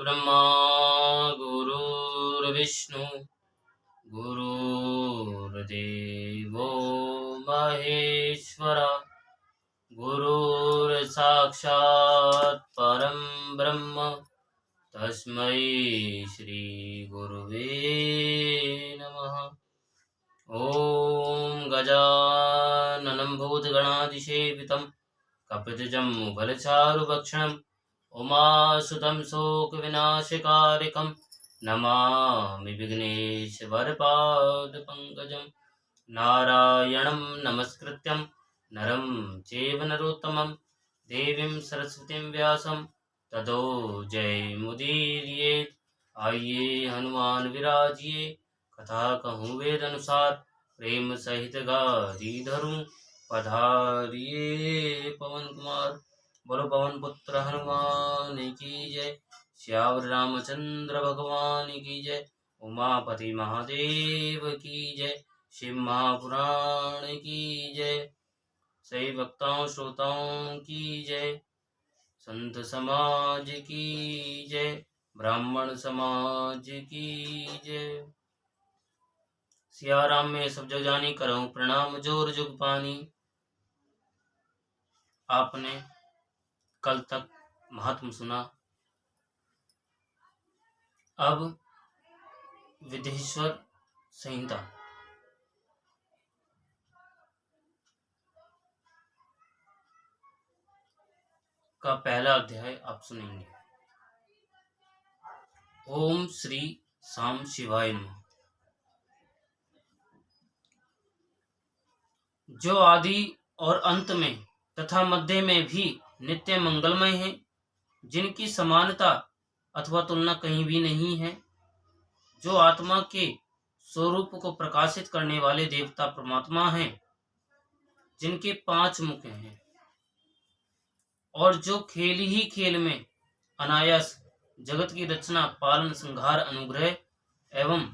गुरुर्ब्रह्मा गुरुर्विष्णु गुरुर्देवो महेश्वर गुरुर्साक्षात् परं ब्रह्म तस्मै श्री गुरुवे नमः। ॐ गजाननं भूतगणाधिसेवितं कपितजम्बुफलचारुभक्षणम् उमासुतं शोकविनाशकारिकं नमामि विघ्नेश्वरपादपङ्कजं। नारायणं नमस्कृत्यं नरं चैव नरोत्तमं देवीं सरस्वतीं व्यासं ततो जयमुदीरयेत्। आइए हनुमान विराजिए कथा कहूँ वेद अनुसार प्रेम सहित गारी धरूं पधारिए पवन कुमार। बोलो पवन पुत्र हनुमान की जय। श्यावर रामचंद्र भगवान की जय। उमापति महादेव की जय। शिव महापुराण की जय। सही भक्तों श्रोताओं की जय। संत समाज की जय। ब्राह्मण समाज की जय। सिया राम में सब जो जानी करऊं प्रणाम जोर जुग पानी। आपने कल तक महात्म सुना। अब विदेश्वर संहिता का पहला अध्याय आप सुनेंगे। ओम श्री साम शिवाय नमः। जो आदि और अंत में तथा मध्य में भी नित्य मंगलमय है, जिनकी समानता अथवा तुलना कहीं भी नहीं है, जो आत्मा के स्वरूप को प्रकाशित करने वाले देवता परमात्मा हैं, जिनके 5 मुख हैं, और जो खेल ही खेल में अनायास जगत की रचना पालन संहार अनुग्रह एवं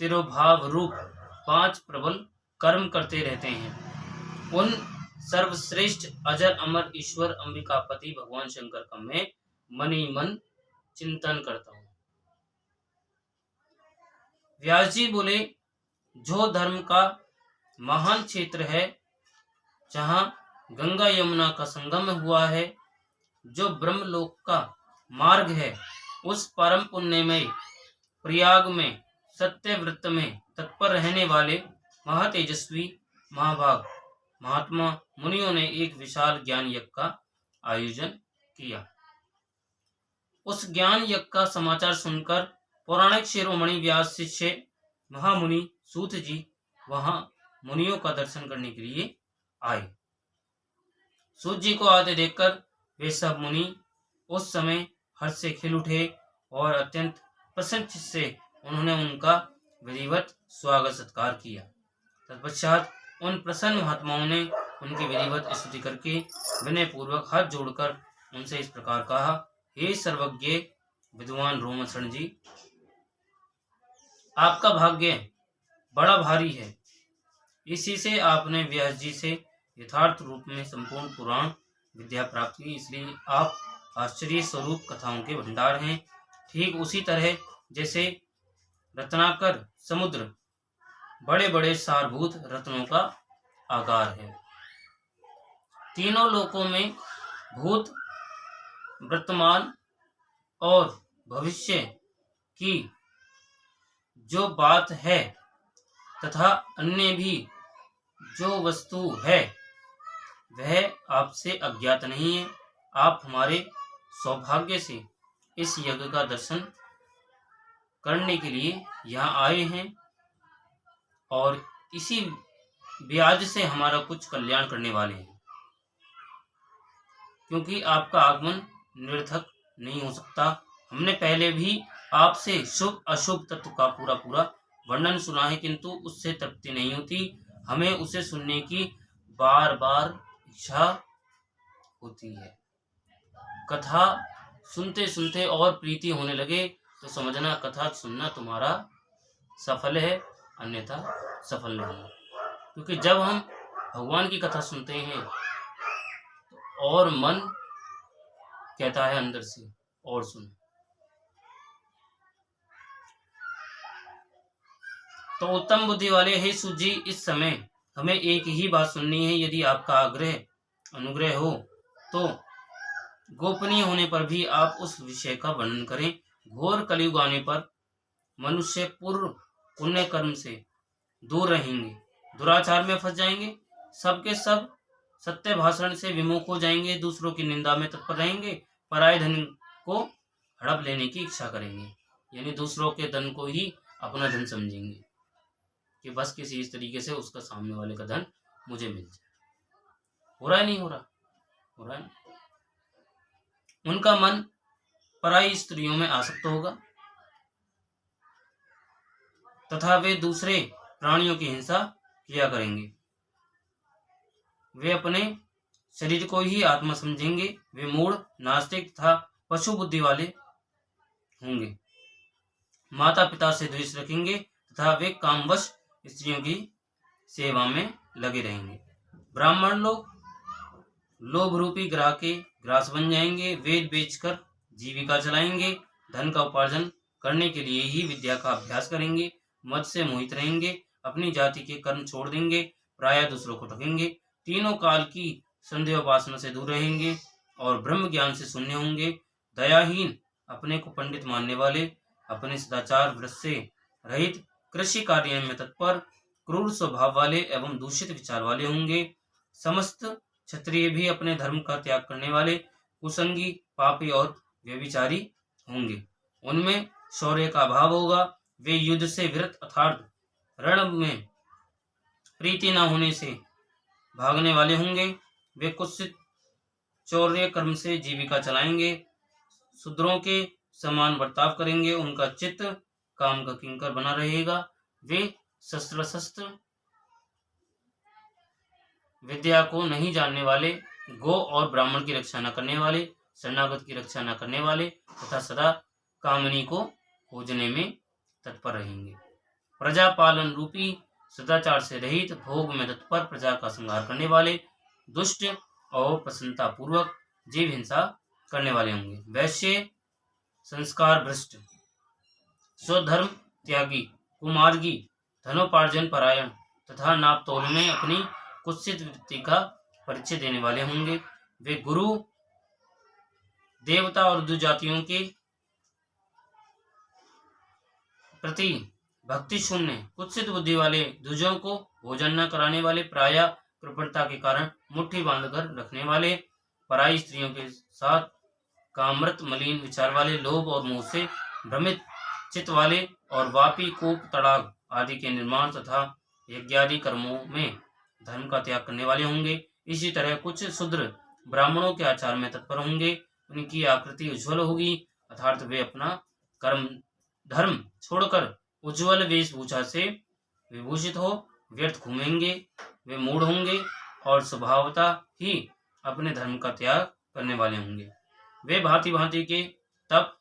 तिरोभाव रूप 5 प्रबल कर्म करते रहते हैं, उन सर्वश्रेष्ठ अजर अमर ईश्वर अंबिकापति भगवान शंकर का मैं मन ही मन चिंतन करता हूँ। व्यास जी बोले, जो धर्म का महान क्षेत्र है, जहाँ गंगा यमुना का संगम हुआ है, जो ब्रह्मलोक का मार्ग है, उस परम पुण्यमय प्रयाग में सत्यव्रत में तत्पर रहने वाले महातेजस्वी महाभाग महात्मा मुनियों ने एक विशाल ज्ञान यज्ञ का आयोजन किया। उस ज्ञान यज्ञ का समाचार सुनकर पौराणिक शिरोमणि व्यास शिष्य महामुनि सूत जी वहां मुनियों का दर्शन करने के लिए आए। सूत जी को आते देखकर वे सब मुनि उस समय हर्ष से खिल उठे और अत्यंत प्रसन्न चित्त से उन्होंने उनका विधिवत स्वागत सत्कार किया। तत्पश्चात उन प्रसन्न महात्माओं ने उनकी विधिवत स्तुति करके विनय पूर्वक हाथ जोड़कर उनसे इस प्रकार कहा, हे सर्वज्ञ विद्वान रोमशरण जी, आपका भाग्य बड़ा भारी है। इसी से आपने व्यास जी से यथार्थ रूप में संपूर्ण पुराण विद्या प्राप्त की, इसलिए आप आश्चर्य स्वरूप कथाओं के भंडार हैं। ठीक उसी तरह जैसे रत्नाकर समुद्र बड़े बड़े सारभूत रत्नों का आगार है। तीनों लोकों में भूत वर्तमान और भविष्य की जो बात है तथा अन्य भी जो वस्तु है, वह आपसे अज्ञात नहीं है। आप हमारे सौभाग्य से इस यज्ञ का दर्शन करने के लिए यहाँ आए हैं और इसी ब्याज से हमारा कुछ कल्याण करने वाले हैं, क्योंकि आपका आगमन निरर्थक नहीं हो सकता। हमने पहले भी आपसे शुभ अशुभ तत्व का पूरा वर्णन सुना है, किंतु उससे तृप्ति नहीं होती। हमें उसे सुनने की बार बार इच्छा होती है। कथा सुनते सुनते और प्रीति होने लगे तो समझना कथा सुनना तुम्हारा सफल है, अन्यथा सफल नहीं। क्योंकि जब हम भगवान की कथा सुनते हैं तो और मन कहता है अंदर से और सुन, तो उत्तम बुद्धि वाले हे सूजी, इस समय हमें एक ही बात सुननी है। यदि आपका अनुग्रह हो तो गोपनीय होने पर भी आप उस विषय का वर्णन करें। घोर कलयुग आने पर मनुष्य पूर्व पुण्य कर्म से दूर रहेंगे, दुराचार में फंस जाएंगे, सबके सब सत्य भाषण से विमुख हो जाएंगे, दूसरों की निंदा में तत्पर रहेंगे, पराये धन को हड़प लेने की इच्छा करेंगे, यानी दूसरों के धन को ही अपना धन समझेंगे कि बस किसी इस तरीके से उसका सामने वाले का धन मुझे मिल जाए। हो रहा है नहीं हो रहा? हो रहा है। उनका मन पराई स्त्रियों में आसक्त होगा तथा वे दूसरे प्राणियों की हिंसा किया करेंगे। वे अपने शरीर को ही आत्मा समझेंगे। वे मूढ़, नास्तिक तथा पशु बुद्धि वाले होंगे। माता पिता से द्वेष रखेंगे तथा वे कामवश स्त्रियों की सेवा में लगे रहेंगे। ब्राह्मण लोग लोभ रूपी ग्राह के ग्रास बन जाएंगे। वेद बेचकर जीविका चलाएंगे। धन का उपार्जन करने के लिए ही विद्या का अभ्यास करेंगे। मद से मोहित रहेंगे। अपनी जाति के कर्म छोड़ देंगे। प्रायः दूसरों को ठगेंगे। तीनों काल की संदेह उपासना से दूर रहेंगे और ब्रह्म ज्ञान से शून्य होंगे। दयाहीन, अपने को पंडित मानने वाले, अपने सदाचार व्रत से रहित, कृषि कार्य में तत्पर, क्रूर स्वभाव वाले एवं दूषित विचार वाले होंगे। समस्त क्षत्रिय भी अपने धर्म का त्याग करने वाले, कुसंगी, पापी और व्यभिचारी होंगे। उनमें शौर्य का अभाव होगा। वे युद्ध से विरत अर्थात रण में प्रीति न होने से भागने वाले होंगे। वे कुत्सित चौर्य कर्म से जीविका चलाएंगे। शूद्रों के समान बर्ताव करेंगे। उनका चित्त काम का किंकर बना रहेगा। वे शस्त्र विद्या को नहीं जानने वाले, गो और ब्राह्मण की रक्षा न करने वाले, शरणागत की रक्षा न करने वाले तथा सदा कामनी को खोजने में तत्पर रहेंगे। प्रजा पालन रूपी सदाचार से रहित, भोग में तत्पर, प्रजा का संहार करने वाले, दुष्ट और प्रसन्नता पूर्वक जीव हिंसा करने वाले होंगे। वैश्य, संस्कार भ्रष्ट, स्वधर्म त्यागी, कुमार्गी, धनोपार्जन परायण तथा नाप तोल में अपनी कुत्सित वृत्ति का परिचय देने वाले होंगे। वे गुरु, देवता और दुजातियों के प्रति भक्ति शून्य, कुत्सित बुद्धि वाले, दुजों को भोजन न कराने वाले, प्रायः कृपणता के कारण मुट्ठी बांधकर रखने वाले, पराई स्त्रियों के साथ कामृत मलिन विचार वाले, लोभ और मोह से भ्रमित चित्त वाले और वापी, कूप, तड़ाग आदि के निर्माण तथा यज्ञादि कर्मों में धर्म का त्याग करने वाले होंगे। इसी तरह कुछ शूद्र ब्राह्मणों के आचार में तत्पर होंगे। उनकी आकृति उज्ज्वल होगी अर्थात वे अपना कर्म धर्म छोड़कर उज्ज्वल वेशभूषा से विभूषित हो व्यर्थ घूमेंगे। वे मूढ़ होंगे और स्वभावतः ही अपने धर्म का त्याग करने वाले होंगे। वे भांति भांति के तप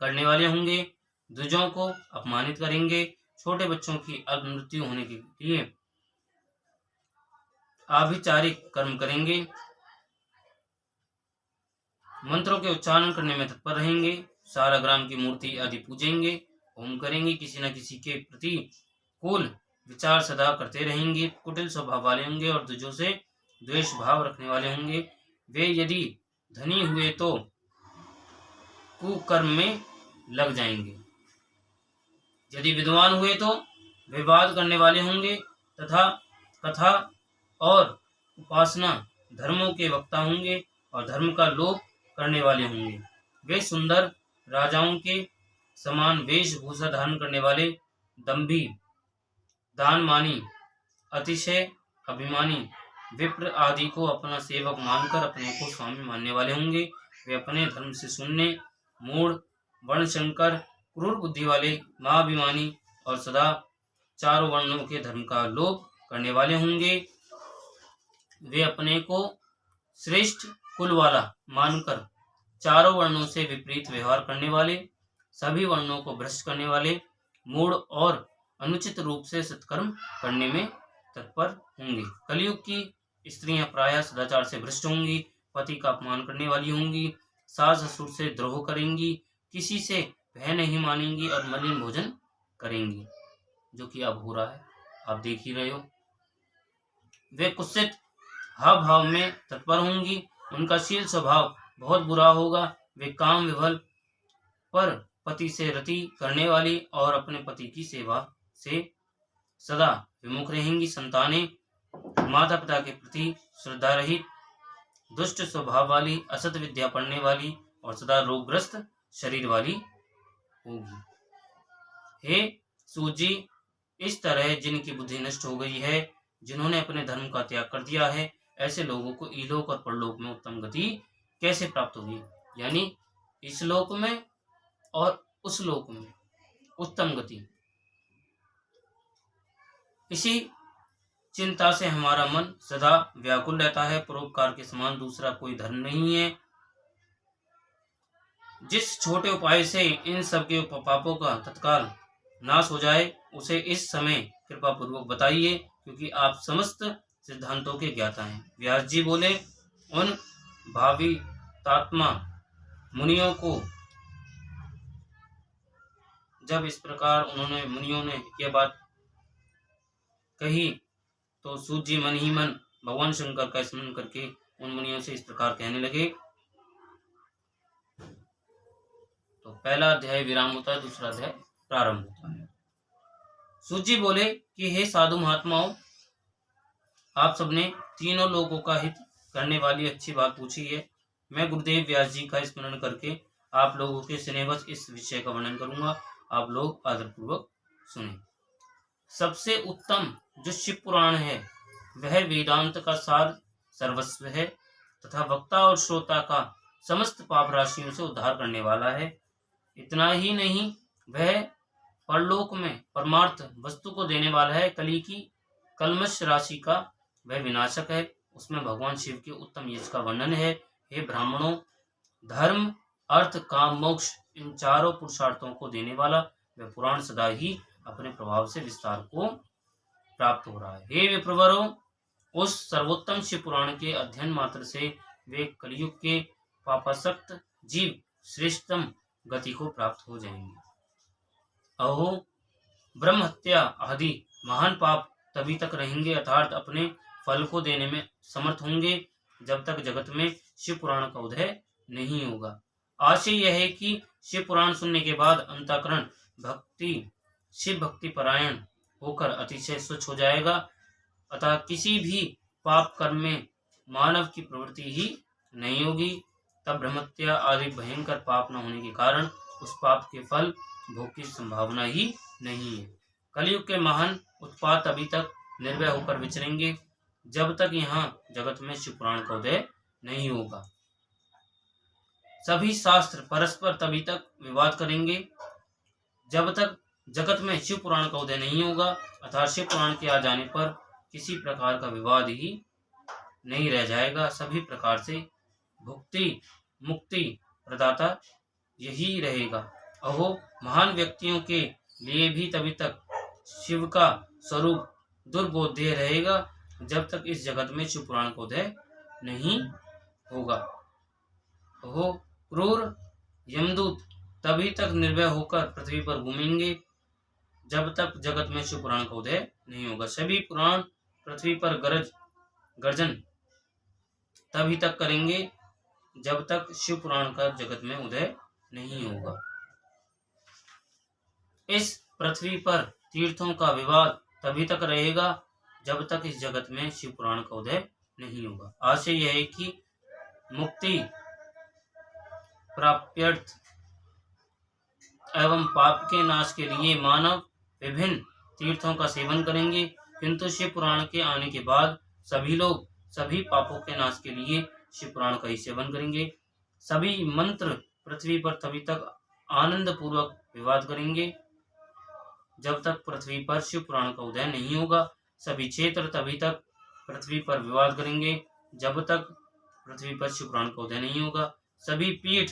करने वाले होंगे। द्विजों को अपमानित करेंगे। छोटे बच्चों की अल्प मृत्यु होने के लिए आभिचारिक कर्म करेंगे। मंत्रों के उच्चारण करने में तत्पर रहेंगे। सारग्राम की मूर्ति आदि पूजेंगे, होम करेंगे। किसी न किसी के प्रति कुल विचार सदा करते रहेंगे। कुटिल स्वभाव वाले होंगे और दूजों से द्वेष भाव रखने वाले होंगे। वे यदि धनी हुए तो कुकर्म में लग जाएंगे, यदि विद्वान हुए तो विवाद करने वाले होंगे तथा कथा और उपासना धर्मों के वक्ता होंगे और धर्म का लोप करने वाले होंगे। वे सुंदर राजाओं के समान वेशभूषा धारण करने वाले, दंभी, दानमानी, अतिशय अभिमानी, विप्र आदि को अपना सेवक मानकर अपने को स्वामी मानने वाले होंगे। वे अपने धर्म से शून्य, मूढ़, वर्णशंकर, क्रूर बुद्धि वाले, महाभिमानी और सदा चारों वर्णों के धर्म का लोप करने वाले होंगे। वे अपने को श्रेष्ठ कुल वाला मानकर चारों वर्णों से विपरीत व्यवहार करने वाले, सभी वर्णों को भ्रष्ट करने वाले, मूढ़ और अनुचित रूप से सत्कर्म करने में तत्पर होंगे। कलयुग की स्त्रियां प्रायः सदाचार से भ्रष्ट होंगी, पति का अपमान करने वाली होंगी, सास ससुर से द्रोह करेंगी, किसी से भय नहीं मानेंगी और मलिन भोजन करेंगी। जो कि अब हो रहा है, आप देख ही रहे हो। वे कुत्सित हाव भाव में तत्पर होंगी, उनका शील स्वभाव बहुत बुरा होगा, वे काम विभल पर पति से रति करने वाली और अपने पति की सेवा से सदा विमुख रहेंगी। संतानें माता पिता के प्रति श्रद्धा रहित, दुष्ट स्वभाव वाली, असत विद्या पढ़ने वाली और सदा रोगग्रस्त शरीर वाली होगी। हे सूजी, इस तरह जिनकी बुद्धि नष्ट हो गई है, जिन्होंने अपने धर्म का त्याग कर दिया है, ऐसे लोगों को इलोक और परलोक में उत्तम गति कैसे प्राप्त होगी? यानी इस लोक में और उस लोक में उत्तम गति। इसी चिंता से हमारा मन सदा व्याकुल रहता है। परोपकार के समान दूसरा कोई धर्म नहीं है। जिस छोटे उपाय से इन सबके पापों का तत्काल नाश हो जाए, उसे इस समय कृपा पूर्वक बताइए, क्योंकि आप समस्त सिद्धांतों के ज्ञाता हैं। व्यास जी बोले, उन भावितात्मा मुनियों को जब इस प्रकार मुनियों ने यह बात कही, तो सूत जी मन ही मन भगवान शंकर का स्मरण करके उन मुनियों से इस प्रकार कहने लगे। तो पहला अध्याय विराम होता है, दूसरा अध्याय प्रारंभ होता है। सूत जी बोले कि हे साधु महात्माओं, आप सबने तीनों लोगों का हित करने वाली अच्छी बात पूछी है। मैं गुरुदेव व्यास जी का स्मरण करके आप लोगों के स्नेहवश इस विषय का वर्णन करूंगा। आप लोग आदरपूर्वक सुने। सबसे उत्तम जो शिव पुराण है, वह वेदांत का सार सर्वस्व है तथा वक्ता और श्रोता का समस्त पाप राशियों से उद्धार करने वाला है। इतना ही नहीं, वह परलोक में परमार्थ वस्तु को देने वाला है। कली की कलमश राशि का वह विनाशक है। उसमें भगवान शिव के उत्तम यश का वर्णन है। हे ब्राह्मणों, धर्म अर्थ काम मोक्ष इन चारों पुरुषार्थों को देने वाला वह पुराण सदा ही अपने प्रभाव से विस्तार को प्राप्त हो रहा है। हे विप्रवरों, उस सर्वोत्तम शिव पुराण के अध्ययन मात्र से वे कलयुग के पापासक्त जीव श्रेष्ठतम गति को प्राप्त हो जाएंगे। अहो, ब्रह्म हत्या आदि महान पाप तभी तक रहेंगे, अर्थात अपने फल को देने में समर्थ होंगे, जब तक जगत में शिव पुराण का उदय नहीं होगा। आशय यह है कि शिव पुराण सुनने के बाद अंतःकरण शिव भक्ति परायण होकर अतिशय स्वच्छ हो जाएगा, अतः किसी भी पाप कर्म में मानव की प्रवृत्ति ही नहीं होगी। तब ब्रह्मत्या आदि भयंकर पाप न होने के कारण उस पाप के फल भोग की संभावना ही नहीं है। कलयुग के महान उत्पात तभी तक निर्भय होकर विचरेंगे, जब तक यहाँ जगत में शिव पुराण का उदय नहीं होगा। सभी शास्त्र परस्पर तभी तक विवाद करेंगे, जब तक जगत में शिव पुराण का उदय नहीं होगा, अर्थात शिव पुराण के आ जाने पर किसी प्रकार का विवाद ही नहीं रह जाएगा। सभी प्रकार से भुक्ति मुक्ति प्रदाता यही रहेगा। अहो, महान व्यक्तियों के लिए भी तभी तक शिव का स्वरूप दुर्बोध्य रहेगा, जब तक इस जगत में शिव पुराण का उदय नहीं होगा। अहो, क्रूर यमदूत तभी तक निर्भय होकर पृथ्वी पर घूमेंगे, जब तक जगत में शिव पुराण का उदय नहीं होगा। सभी पुराण पृथ्वी पर गर्जन तभी तक करेंगे, जब तक शिव पुराण का जगत में उदय नहीं होगा। इस पृथ्वी पर तीर्थों का विवाद तभी तक रहेगा, जब तक इस जगत में शिव पुराण का उदय नहीं होगा। आशय यह है कि मुक्ति प्राप्त्यर्थ एवं पाप के नाश के लिए मानव विभिन्न तीर्थों का सेवन करेंगे, किंतु शिव पुराण के आने के बाद सभी लोग सभी पापों के नाश के लिए शिव पुराण का ही सेवन करेंगे। सभी मंत्र पृथ्वी पर तभी तक आनंद पूर्वक विवाद करेंगे, जब तक पृथ्वी पर शिव पुराण का उदय नहीं होगा। सभी क्षेत्र तभी तक पृथ्वी पर विवाद करेंगे, जब तक पृथ्वी पर शिव पुराण का उदय नहीं होगा। सभी पीठ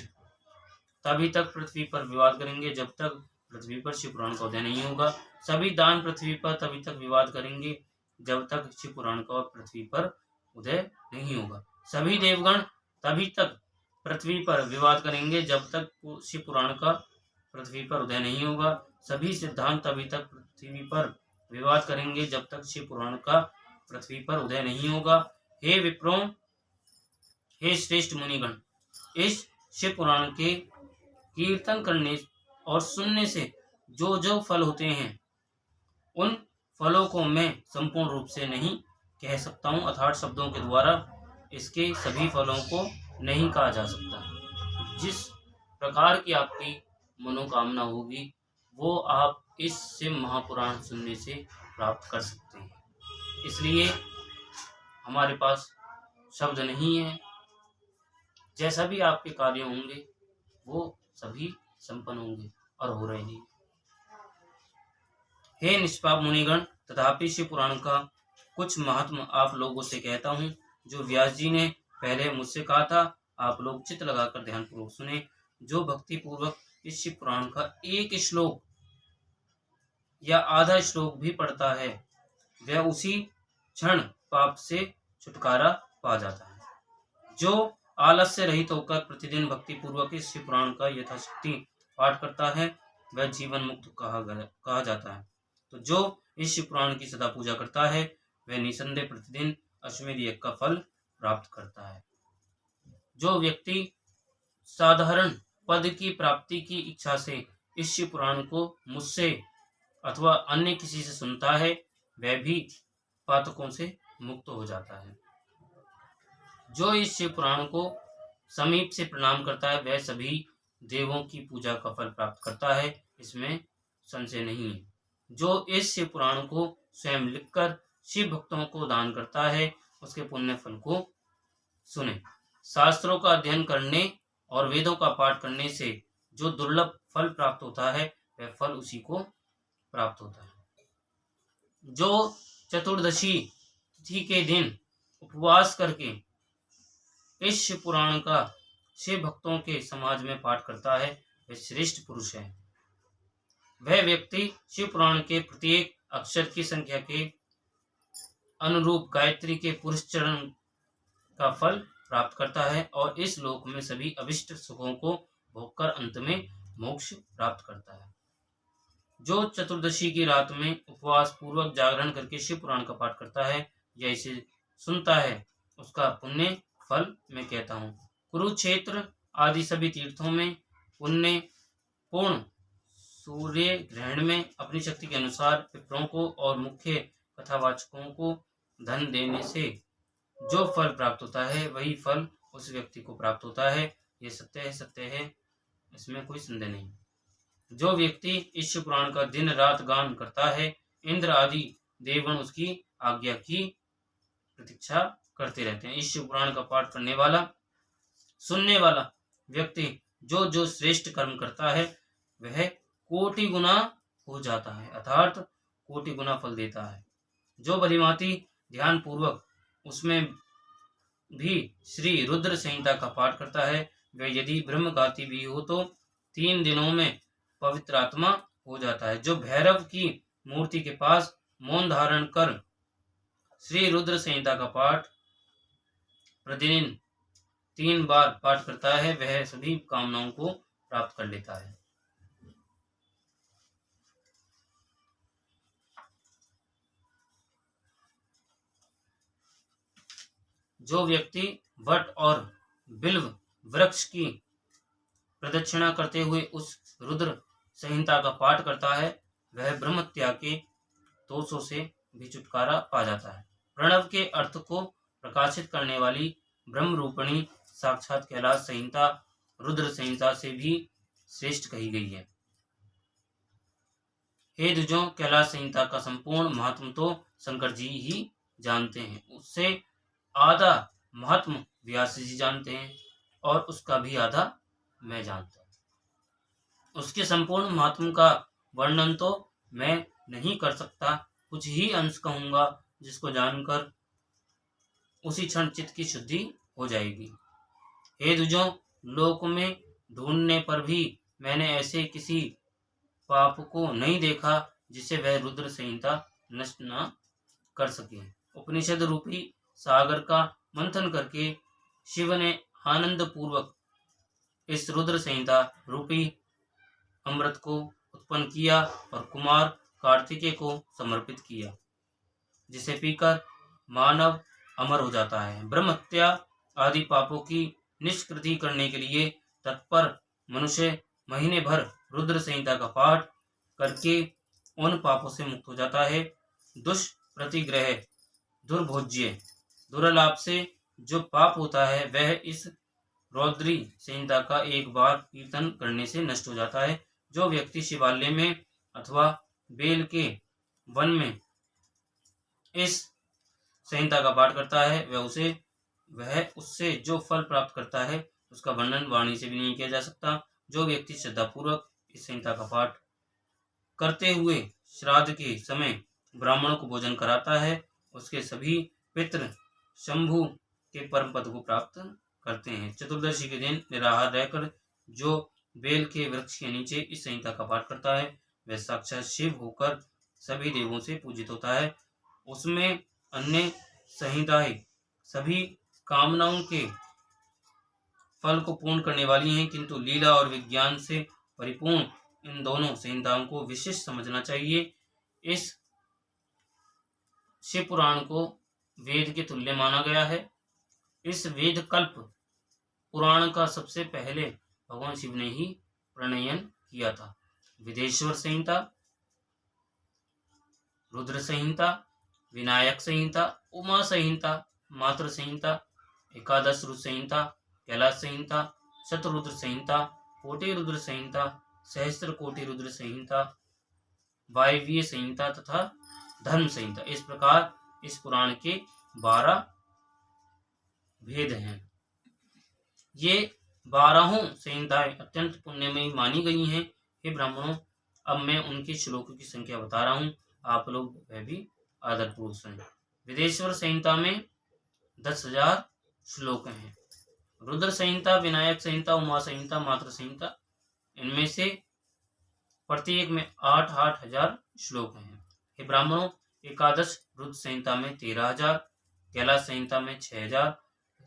तभी तक पृथ्वी पर विवाद करेंगे, जब तक पृथ्वी पर शिव पुराण का उदय नहीं होगा। सभी दान पृथ्वी पर तभी तक विवाद करेंगे, जब तक शिव पुराण का पृथ्वी पर उदय नहीं होगा। सभी देवगण तभी तक पृथ्वी पर विवाद करेंगे, जब तक शिव पुराण का पृथ्वी पर उदय नहीं होगा। सभी सिद्धांत तभी तक पृथ्वी पर विवाद करेंगे जब तक शिव पुराण का पृथ्वी पर उदय नहीं होगा। हे विप्रों, हे श्रेष्ठ मुनिगण, इस शिव पुराण के कीर्तन करने और सुनने से जो जो फल होते हैं, उन फलों को मैं संपूर्ण रूप से नहीं कह सकता हूँ, अर्थात शब्दों के द्वारा इसके सभी फलों को नहीं कहा जा सकता। जिस प्रकार की आपकी मनोकामना होगी वो आप इस शिव महापुराण सुनने से प्राप्त कर सकते हैं। इसलिए हमारे पास शब्द नहीं है, जैसा भी आपके कार्य होंगे वो सभी संपन्न होंगे और हो रहे हैं। हे निष्पाप मुनिगण, तथापि शिव पुराण का कुछ महात्म आप लोगों से कहता हूँ, जो व्यास जी ने पहले मुझसे कहा था। आप लोग चित्त लगाकर ध्यान पूर्वक सुने। जो भक्ति पूर्वक इस शिव पुराण का एक श्लोक या आधा श्लोक भी पढ़ता है, वह उसी क्षण पाप से छुटकारा पा जाता है। जो आलस्य रहित होकर प्रतिदिन भक्ति पूर्वक इस शिव पुराण का यथाशक्ति पाठ करता है, वह जीवन मुक्त कहा जाता है। तो जो इस शिव पुराण की सदा पूजा करता है, वह निसंदेह प्रतिदिन अश्वमेध यज्ञ का फल प्राप्त करता है। जो व्यक्ति साधारण पद की प्राप्ति की इच्छा से इस शिव पुराण को मुझसे अथवा अन्य किसी से सुनता है, वह भी पातकों से मुक्त हो जाता है। जो इस शिव पुराण को समीप से प्रणाम करता है, वह सभी देवों की पूजा का फल प्राप्त करता है, इसमें संशय नहीं है। जो इस शिव पुराण को स्वयं लिखकर शिव भक्तों को दान करता है, उसके पुण्य फल को सुने। शास्त्रों का अध्ययन करने और वेदों का पाठ करने से जो दुर्लभ फल प्राप्त होता है, वह फल उसी को प्राप्त होता है। जो चतुर्दशी तिथि के दिन उपवास करके इस शिव पुराण का शिव भक्तों के समाज में पाठ करता है, वह श्रेष्ठ पुरुष है। वह व्यक्ति शिव पुराण के प्रत्येक अक्षर की संख्या के अनुरूप गायत्री के पुरुष चरण का फल प्राप्त करता है और इस लोक में सभी अभिष्ट सुखों को भोगकर अंत में मोक्ष प्राप्त करता है। जो चतुर्दशी की रात में उपवास पूर्वक जागरण करके शिव पुराण का पाठ करता है या इसे सुनता है, उसका पुण्य फल मैं कहता हूँ। कुरुक्षेत्र आदि सभी तीर्थों में पुण्य पूर्ण सूर्य ग्रहण में अपनी शक्ति के अनुसार पितरों को और मुख्य कथावाचकों को धन देने से जो फल प्राप्त होता है, वही फल उस व्यक्ति को प्राप्त होता है। ये सत्य है, इसमें कोई संदेह नहीं। जो व्यक्ति इस शिव पुराण का दिन रात गान करता है, इंद्र आदि देवगण उसकी आज्ञा की प्रतीक्षा करते रहते हैं। इस शिव पुराण का पाठ करने वाला, सुनने वाला व्यक्ति जो जो श्रेष्ठ कर्म करता है, वह कोटि गुना हो जाता है, अर्थात कोटि गुना फल देता है। जो भलीभांति ध्यान पूर्वक उसमें भी श्री रुद्र संहिता का पाठ करता है, वह यदि ब्रह्मगाती भी हो तो 3 दिनों में पवित्र आत्मा हो जाता है। जो भैरव की मूर्ति के पास मौन धारण कर श्री रुद्र संहिता का पाठ प्रतिदिन 3 बार पाठ करता है, वह सभी कामनाओं को प्राप्त कर लेता है। जो व्यक्ति वट और बिल्व वृक्ष की प्रदक्षिणा करते हुए उस रुद्र संहिता का पाठ करता है, वह ब्रह्मत्या के दोषों से भी छुटकारा पा जाता है। प्रणव के अर्थ को प्रकाशित करने वाली ब्रह्म रूपिणी साक्षात कैलाश संहिता रुद्र संहिता से भी श्रेष्ठ कही गई है। हे द्विजों, कैलाश संहिता का संपूर्ण महात्म तो शंकर जी ही जानते हैं, उससे आधा महात्म व्यास जी जानते हैं और उसका भी आधा मैं जानता हूँ। उसके संपूर्ण महात्म का वर्णन तो मैं नहीं कर सकता, कुछ ही अंश कहूँगा, जिसको जानकर उसी क्षण चित्त की शुद्धि हो जाएगी। हे द्विजों, लोक में ढूंढने पर भी मैंने ऐसे किसी पाप को नहीं देखा जिसे वह रुद्र संहिता नष्ट न कर सके। उपनिषद रूपी सागर का मंथन करके शिव ने आनंद पूर्वक इस रुद्र संहिता रूपी अमृत को उत्पन्न किया और कुमार कार्तिकेय को समर्पित किया, जिसे पीकर मानव अमर हो जाता है। ब्रह्म हत्या आदि पापों की निष्कृति करने के लिए तत्पर मनुष्य महीने भर रुद्र संहिता का पाठ करके उन पापों से मुक्त हो जाता है। दुष्प्रतिग्रह, दुर्भोज्य, दुर्लाभ से जो पाप होता है वह इस रौद्री संहिता का एक बार कीर्तन करने से नष्ट हो जाता है। जो व्यक्ति शिवालय में अथवा बेल के वन में इस संहिता का पाठ करता है वह उससे जो फल प्राप्त करता है उसका वर्णन वाणी से भी नहीं किया जा सकता। जो व्यक्ति श्रद्धापूर्वक इस संहिता का पाठ करते हुए श्राद्ध के समय ब्राह्मणों को भोजन कराता है, उसके सभी पितृ शंभु के परम पद को प्राप्त करते हैं। चतुर्दशी के दिन निराहार रहकर जो बेल के वृक्ष के नीचे इस संहिता का पाठ करता है वह साक्षात शिव होकर सभी देवों से पूजित होता है। उसमें अन्य संहिताएं सभी कामनाओं के फल को पूर्ण करने वाली हैं, किंतु लीला और विज्ञान से परिपूर्ण इन दोनों संहिताओं को विशेष समझना चाहिए। इस शिव पुराण को वेद के तुल्य माना गया है। इस वेद कल्प पुराण का सबसे पहले भगवान शिव ने ही प्रणयन किया था। विदेश्वर संहिता, रुद्र संहिता, विनायक संहिता, उमा संहिता, मातृ संहिता, एकादश रुद्र संहिता, कैलाश संहिता, शतरुद्र संहिता, कोटि रुद्र संहिता, सहस्त्र कोटि रुद्र संहिता, वायव्य संहिता तथा धर्म संहिता, इस प्रकार इस पुराण के 12 भेद हैं। ये 12 संहिताएं अत्यंत पुण्यमयी मानी गई हैं। हे ब्राह्मणों, अब मैं उनके श्लोकों की संख्या बता रहा हूँ, आप लोग वह भी आदरपूर्वक सुनें। विदेश्वर संहिता में 10,000 श्लोक हैं। रुद्र संहिता, विनायक संहिता, उमा संहिता, मातृ संहिता, इनमें से प्रत्येक में 8-8 हजार श्लोक हैं। हे ब्राह्मणों, एकादश रुद्र संहिता में 13,000, कैलाश संहिता में 6,000,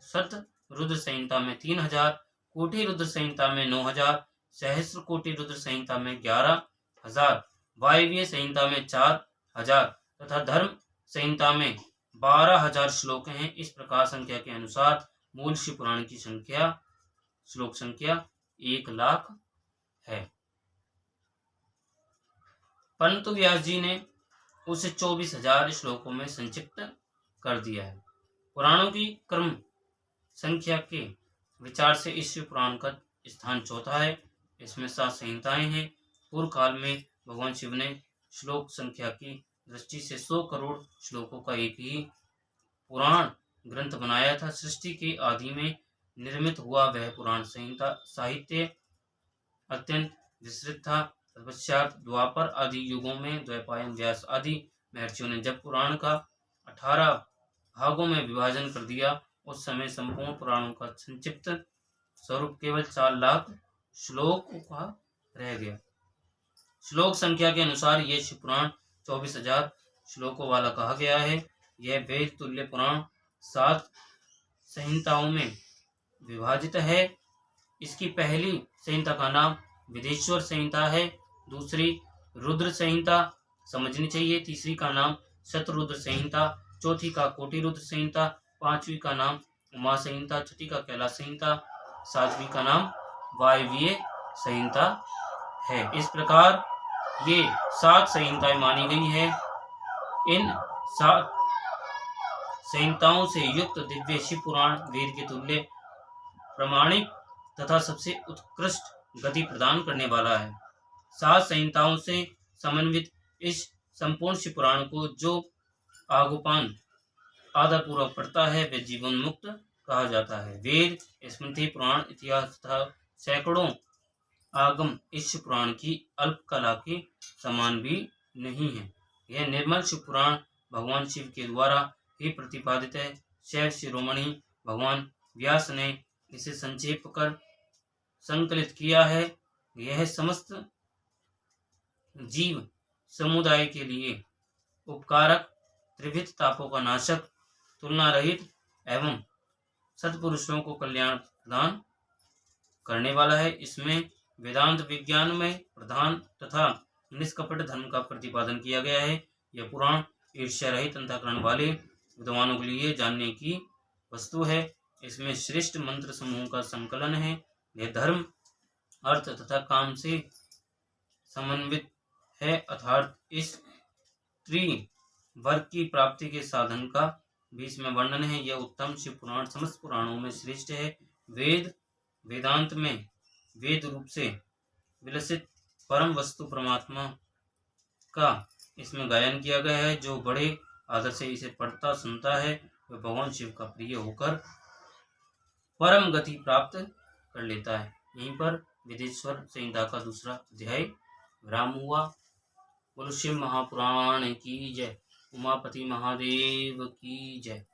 शत रुद्र संहिता में 3,000, कोटि रुद्र संहिता में 9,000, सहस्त्र कोटि रुद्र संहिता में 11,000, वायव्य संहिता में 4,000 तथा धर्म संहिता में 12,000 श्लोक हैं। इस प्रकार संख्या के अनुसार मूल शिव पुराण की श्लोक संख्या 1,00,000 है। परंतु व्यास जी ने उसे 24,000 श्लोकों में संक्षिप्त कर दिया है। पुराणों की क्रम संख्या के विचार से इस शिव पुराण का स्थान चौथा है। इसमें 7 संहिताएं हैं। पूर्व काल में भगवान शिव ने श्लोक संख्या की दृष्टि से 100 करोड़ श्लोकों का एक ही पुराण ग्रंथ बनाया था। सृष्टि के आदि में निर्मित हुआ वह पुराण संहिता साहित्य अत्यंत विस्तृत था। तत्पश्चात द्वापर आदि युगों में द्वैपायन, व्यास आदि महर्षियों ने जब पुराण का 18 भागों में विभाजन कर दिया, उस समय संपूर्ण पुराणों का संक्षिप्त स्वरूप केवल 4,00,000 श्लोकों का रह गया। श्लोक संख्या के अनुसार यह शिव पुराण 24,000 श्लोकों वाला कहा गया है। यह वेद तुल्य पुराण 7 संहिताओं में विभाजित है। इसकी पहली संहिता का नाम विदेश्वर संहिता है, दूसरी रुद्र संहिता समझनी चाहिए, तीसरी का नाम शतरुद्र संहिता, चौथी का कोटि रुद्र संहिता, पांचवी का नाम उमा संहिता, छठी का कैलाश संहिता, सातवीं का नाम वायव्य संहिता है। इस प्रकार ये 7 संहिताएं मानी गई है। इन 7 संहिताओं से युक्त दिव्य शिव पुराण वेद के तुल्य प्रामाणिक तथा सबसे उत्कृष्ट गति प्रदान करने वाला है। 7 संहिताओं से समन्वित इस संपूर्ण शिव पुराण को जो आगोपान आदरपूर्वक पढ़ता है वह जीवन मुक्त कहा जाता है। वेद, स्मृति, पुराण, इतिहास तथा सैकड़ों आगम इस शिव पुराण की अल्प कला के समान भी नहीं है। यह निर्मल शिव पुराण भगवान शिव के द्वारा ही प्रतिपादित है। शैव शिरोमणि भगवान व्यास ने इसे संक्षेप कर संकलित किया है। यह समस्त जीव समुदाय के लिए उपकारक, त्रिविध तापों का नाशक, तुलना रहित एवं सत्पुरुषों को कल्याण प्रदान करने वाला है। इसमें वेदांत विज्ञान में प्रधान तथा निष्कपट धर्म का प्रतिपादन किया गया है। यह पुराण ईर्ष्या रहित अंतःकरण वाले विद्वानों के लिए जानने की वस्तु है। इसमें श्रेष्ठ मंत्र समूह का संकलन है। यह धर्म, अर्थ तथा काम से समन्वित है, अर्थात इस त्रिवर्ग की प्राप्ति के साधन का भी इसमें वर्णन है। यह उत्तम शिव पुराण समस्त पुराणों में श्रेष्ठ है। वेदांत में वेद रूप से विलसित परम वस्तु परमात्मा का इसमें गायन किया गया है। जो बड़े आदर से इसे पढ़ता सुनता है वह भगवान शिव का प्रिय होकर परम गति प्राप्त कर लेता है। यहीं पर विदेश्वर संहिता का दूसरा अध्याय विराम हुआ। बोलो शिव महापुराण की जय। उमापति महादेव की जय।